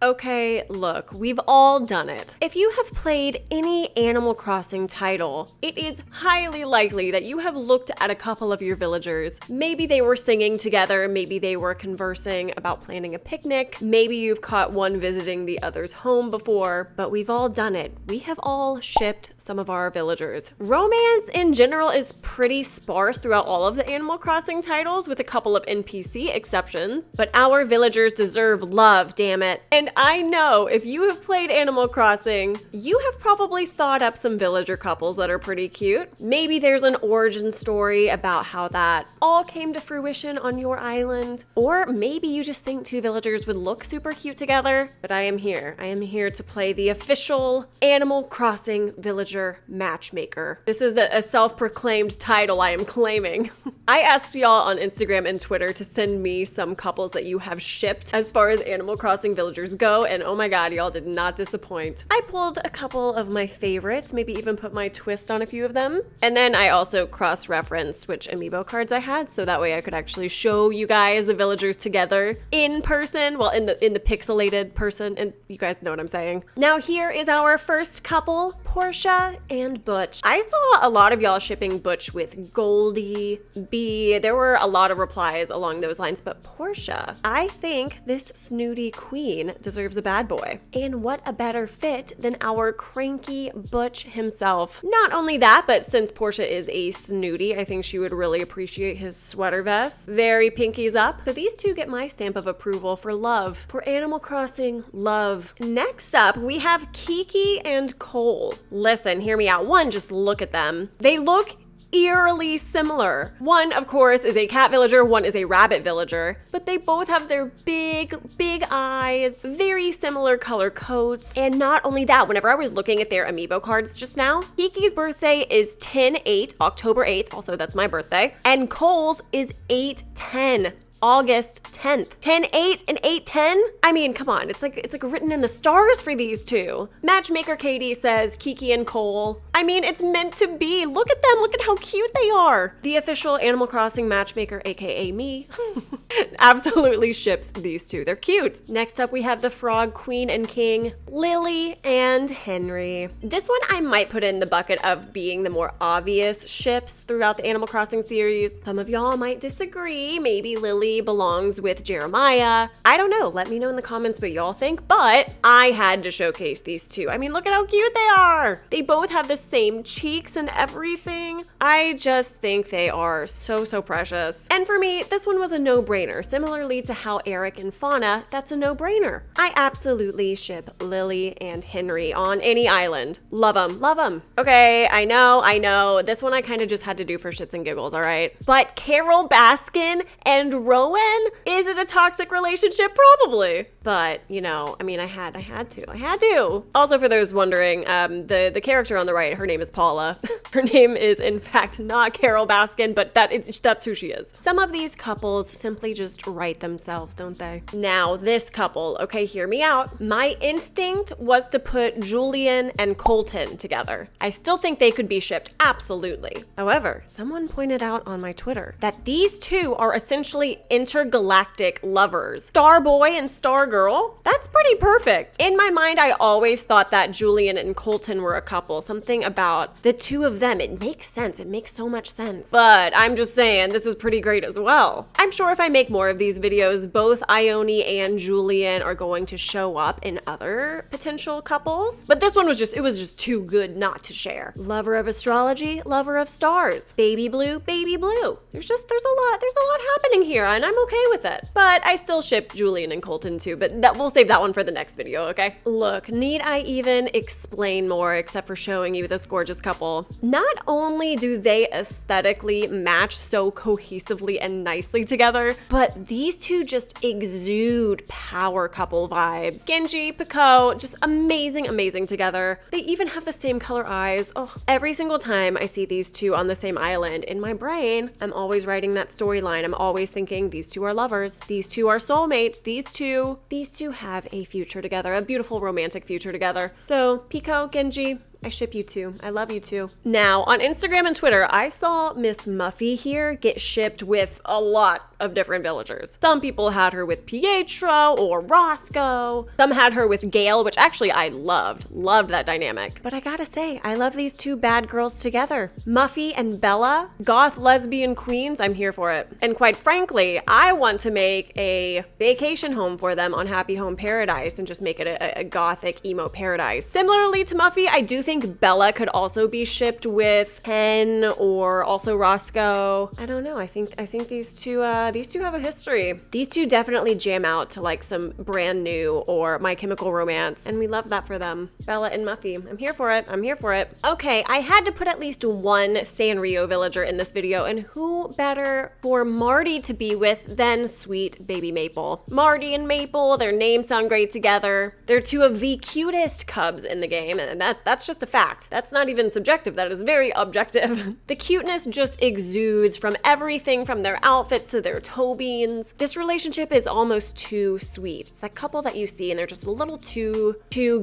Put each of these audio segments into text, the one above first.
Okay, look, we've all done it. If you have played any Animal Crossing title, it is highly likely that you have looked at a couple of your villagers. Maybe they were singing together, maybe they were conversing about planning a picnic, maybe you've caught one visiting the other's home before, but we've all done it. We have all shipped some of our villagers. Romance in general is pretty sparse throughout all of the Animal Crossing titles, with a couple of NPC exceptions, but our villagers deserve love, damn it. And I know if you have played Animal Crossing, you have probably thought up some villager couples that are pretty cute. Maybe there's an origin story about how that all came to fruition on your island. Or maybe you just think two villagers would look super cute together. But I am here. I am here to play the official Animal Crossing Villager Matchmaker. This is a self-proclaimed title I am claiming. I asked y'all on Instagram and Twitter to send me some couples that you have shipped as far as Animal Crossing villagers go, and oh my god, y'all did not disappoint. I pulled a couple of my favorites, maybe even put my twist on a few of them. And then I also cross-referenced which amiibo cards I had, so that way I could actually show you guys the villagers together in person, well, in the pixelated person, and you guys know what I'm saying. Now here is our first couple, Porsha and Butch. I saw a lot of y'all shipping Butch with Goldie, B. There were a lot of replies along those lines, but Porsha, I think this snooty queen deserves a bad boy. And what a better fit than our cranky Butch himself. Not only that, but since Porsha is a snooty, I think she would really appreciate his sweater vest. Very pinkies up. So these two get my stamp of approval for love. For Animal Crossing love. Next up, we have Kiki and Cole. Listen, hear me out. One, just look at them. They look eerily similar. One, of course, is a cat villager, one is a rabbit villager, but they both have their big eyes, very similar color coats, and not only that, whenever I was looking at their amiibo cards just now, Kiki's birthday is 10/8, October 8th, also that's my birthday, and Cole's is 8/10. August 10th. 10/8 and 8/10? I mean, come on, it's like written in the stars for these two. Matchmaker Katie says Kiki and Cole. I mean, it's meant to be. Look at them, look at how cute they are. The official Animal Crossing matchmaker, aka me, absolutely ships these two. They're cute. Next up, we have the Frog Queen and King, Lily and Henry. This one I might put in the bucket of being the more obvious ships throughout the Animal Crossing series. Some of y'all might disagree. Maybe Lily belongs with Jeremiah. I don't know. Let me know in the comments what y'all think, but I had to showcase these two. I mean, look at how cute they are. They both have the same cheeks and everything. I just think they are so precious. And for me, this one was a no-brainer. Similarly to how Eric and Fauna, that's a no-brainer. I absolutely ship Lily and Henry on any island. Love them, love them. Okay, I know. This one I kind of just had to do for shits and giggles, all right? But Carol Baskin and Rowan? Is it a toxic relationship? Probably. But, you know, I mean, I had to. Also, for those wondering, the character on the right, her name is Paula. Her name is, in fact, not Carol Baskin, but that's who she is. Some of these couples simply just write themselves, don't they? Now, this couple, okay, hear me out. My instinct was to put Julian and Colton together. I still think they could be shipped, absolutely. However, someone pointed out on my Twitter that these two are essentially intergalactic lovers. Star Boy and Star Girl? That's pretty perfect. In my mind, I always thought that Julian and Colton were a couple. Something about the two of them. It makes sense. It makes so much sense. But I'm just saying, this is pretty great as well. I'm sure if I make more of these videos, both Ione and Julian are going to show up in other potential couples. But this one was just too good not to share. Lover of astrology, lover of stars. Baby blue, baby blue. There's a lot happening here, and I'm okay with it. But I still ship Julian and Colton too, but we'll save that one for the next video, okay? Look, need I even explain more except for showing you this gorgeous couple? Not only do they aesthetically match so cohesively and nicely together, but these two just exude power couple vibes. Genji, Pico, just amazing together. They even have the same color eyes. Oh, every single time I see these two on the same island, in my brain, I'm always writing that storyline. I'm always thinking these two are lovers, these two are soulmates, these two have a future together, a beautiful romantic future together. So Pico, Genji, I ship you two. I love you two. Now, on Instagram and Twitter, I saw Miss Muffy here get shipped with a lot of different villagers. Some people had her with Pietro or Roscoe. Some had her with Gale, which actually I loved that dynamic. But I gotta say, I love these two bad girls together. Muffy and Bella, goth lesbian queens, I'm here for it. And quite frankly, I want to make a vacation home for them on Happy Home Paradise and just make it a gothic emo paradise. Similarly to Muffy, I do think Bella could also be shipped with Ken or also Roscoe. I don't know. I think these two have a history. These two definitely jam out to like some Brand New or My Chemical Romance, and we love that for them. Bella and Muffy. I'm here for it. I'm here for it. Okay, I had to put at least one Sanrio villager in this video, and who better for Marty to be with than sweet baby Maple. Marty and Maple, their names sound great together. They're two of the cutest cubs in the game, and that's just a fact. That's not even subjective, that is very objective. The cuteness just exudes from everything from their outfits to their toe beans. This relationship is almost too sweet. It's that couple that you see and they're just a little too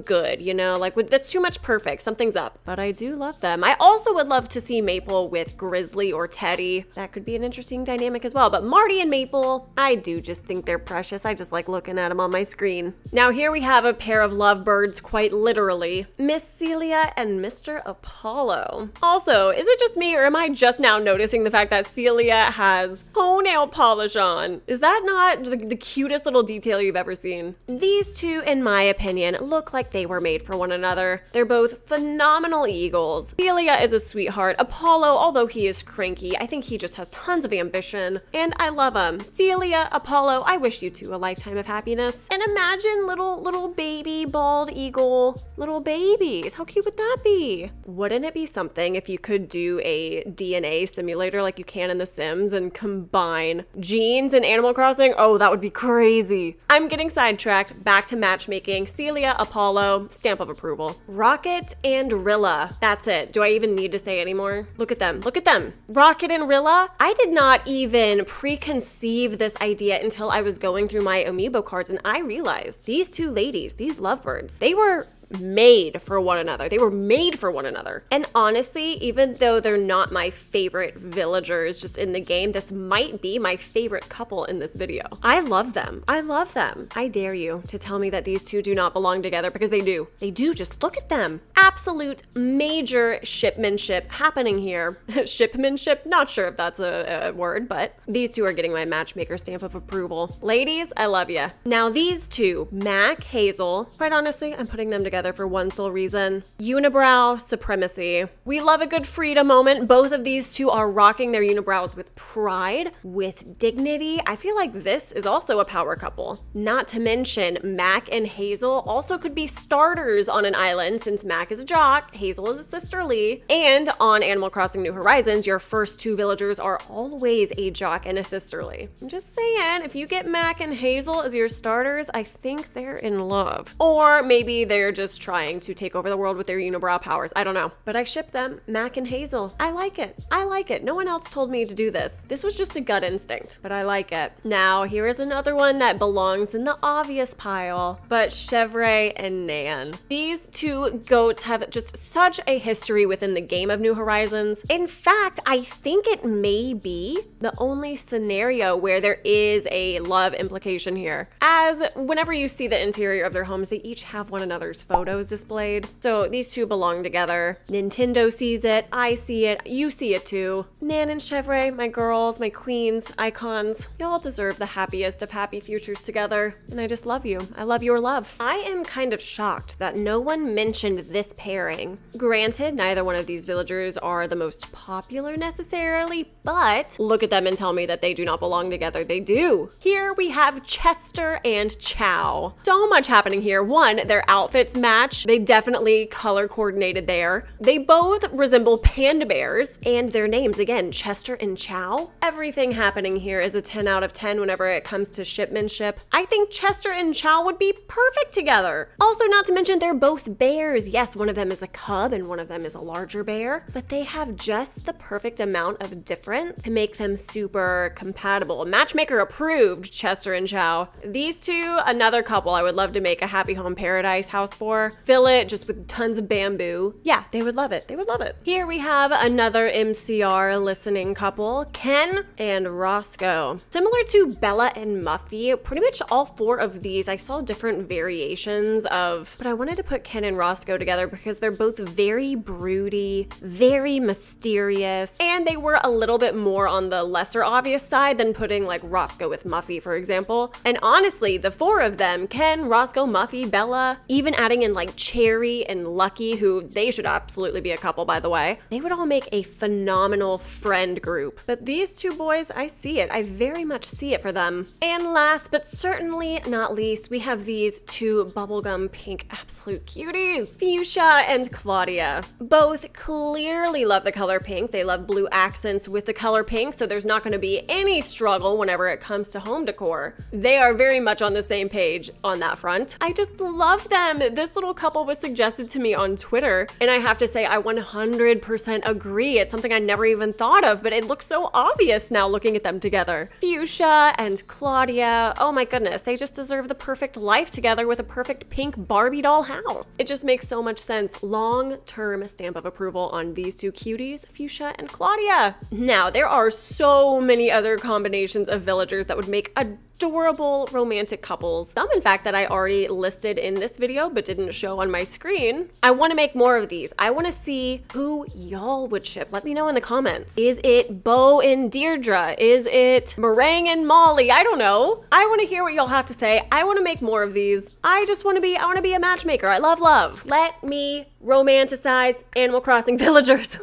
good, you know? Like, that's too much perfect. Something's up. But I do love them. I also would love to see Maple with Grizzly or Teddy. That could be an interesting dynamic as well. But Marty and Maple, I do just think they're precious. I just like looking at them on my screen. Now here we have a pair of lovebirds, quite literally. Miss Celia and Mr. Apollo. Also, is it just me or am I just now noticing the fact that Celia has toenail polish on? Is that not the cutest little detail you've ever seen? These two, in my opinion, look like they were made for one another. They're both phenomenal eagles. Celia is a sweetheart. Apollo, although he is cranky, I think he just has tons of ambition, and I love him. Celia, Apollo, I wish you two a lifetime of happiness. And imagine little baby bald eagle, little babies. How cute would that be? Wouldn't it be something if you could do a DNA simulator like you can in The Sims and combine genes and Animal Crossing? Oh, that would be crazy. I'm getting sidetracked. Back to matchmaking. Celia, Apollo, stamp of approval. Rocket and Rilla. That's it. Do I even need to say anymore? Look at them. Look at them. Rocket and Rilla. I did not even preconceive this idea until I was going through my amiibo cards and I realized these two ladies, these lovebirds, they were made for one another. They were made for one another. And honestly, even though they're not my favorite villagers just in the game, this might be my favorite couple in this video. I love them. I love them. I dare you to tell me that these two do not belong together, because they do. They do. Just look at them. Absolute major shipmanship happening here. Shipmanship? Not sure if that's a word, but these two are getting my matchmaker stamp of approval. Ladies, I love ya. Now these two, Mac, Hazel, quite honestly, I'm putting them together for one sole reason: unibrow supremacy. We love a good Frida moment. Both of these two are rocking their unibrows with pride, with dignity. I feel like this is also a power couple. Not to mention, Mac and Hazel also could be starters on an island, since Mac is a jock, Hazel is a sisterly, and on Animal Crossing New Horizons, your first two villagers are always a jock and a sisterly. I'm just saying, if you get Mac and Hazel as your starters, I think they're in love. Or maybe they're just trying to take over the world with their unibrow powers. I don't know. But I ship them, Mac and Hazel. I like it. I like it. No one else told me to do this. This was just a gut instinct, but I like it. Now, here is another one that belongs in the obvious pile, but Chevre and Nan. These two goats have just such a history within the game of New Horizons. In fact, I think it may be the only scenario where there is a love implication here, as whenever you see the interior of their homes, they each have one another's photos displayed. So these two belong together. Nintendo sees it, I see it, you see it too. Nan and Chevre, my girls, my queens, icons, y'all deserve the happiest of happy futures together. And I just love you. I love your love. I am kind of shocked that no one mentioned this pairing. Granted, neither one of these villagers are the most popular necessarily, but look at them and tell me that they do not belong together. They do. Here we have Chester and Chao. So much happening here. One, their outfits match. They definitely color coordinated there. They both resemble panda bears, and their names, again, Chester and Chao. Everything happening here is a 10 out of 10 whenever it comes to shipmanship. I think Chester and Chao would be perfect together. Also, not to mention, they're both bears. Yes, one of them is a cub and one of them is a larger bear, but they have just the perfect amount of difference to make them super compatible. Matchmaker approved, Chester and Chao. These two, another couple I would love to make a Happy Home Paradise house for. decor, fill it just with tons of bamboo. Yeah, they would love it. They would love it. Here we have another MCR listening couple, Ken and Roscoe. Similar to Bella and Muffy, pretty much all four of these I saw different variations of, but I wanted to put Ken and Roscoe together because they're both very broody, very mysterious, and they were a little bit more on the lesser obvious side than putting like Roscoe with Muffy, for example. And honestly, the four of them, Ken, Roscoe, Muffy, Bella, even adding in like Cherry and Lucky, who they should absolutely be a couple, by the way, they would all make a phenomenal friend group. But these two boys, I see it. I very much see it for them. And last but certainly not least, we have these two bubblegum pink absolute cuties, Fuchsia and Claudia. Both clearly love the color pink. They love blue accents with the color pink, so there's not going to be any struggle whenever it comes to home decor. They are very much on the same page on that front. I just love them. This little couple was suggested to me on Twitter, and I have to say I 100% agree. It's something I never even thought of, but it looks so obvious now looking at them together. Fuchsia and Claudia, oh my goodness, they just deserve the perfect life together with a perfect pink Barbie doll house. It just makes so much sense. Long-term stamp of approval on these two cuties, Fuchsia and Claudia. Now, there are so many other combinations of villagers that would make adorable romantic couples. Some, in fact, that I already listed in this video but didn't show on my screen. I want to make more of these. I want to see who y'all would ship. Let me know in the comments. Is it Bo and Deirdre? Is it Meringue and Molly? I don't know. I want to hear what y'all have to say. I want to make more of these. I want to be a matchmaker. I love love. Let me romanticize Animal Crossing villagers.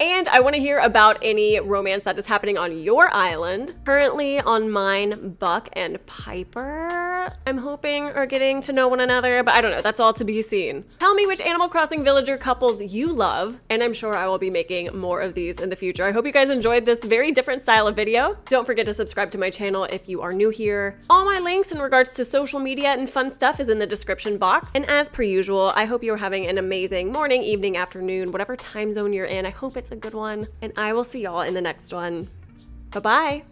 And I want to hear about any romance that is happening on your island. Currently on mine, Buck and Piper, I'm hoping, are getting to know one another, but I don't know. That's all to be seen. Tell me which Animal Crossing villager couples you love, and I'm sure I will be making more of these in the future. I hope you guys enjoyed this very different style of video. Don't forget to subscribe to my channel if you are new here. All my links in regards to social media and fun stuff is in the description box. And as per usual, I hope you're having an amazing morning, evening, afternoon, whatever time zone you're in. I hope it's a good one, and I will see y'all in the next one. Bye-bye.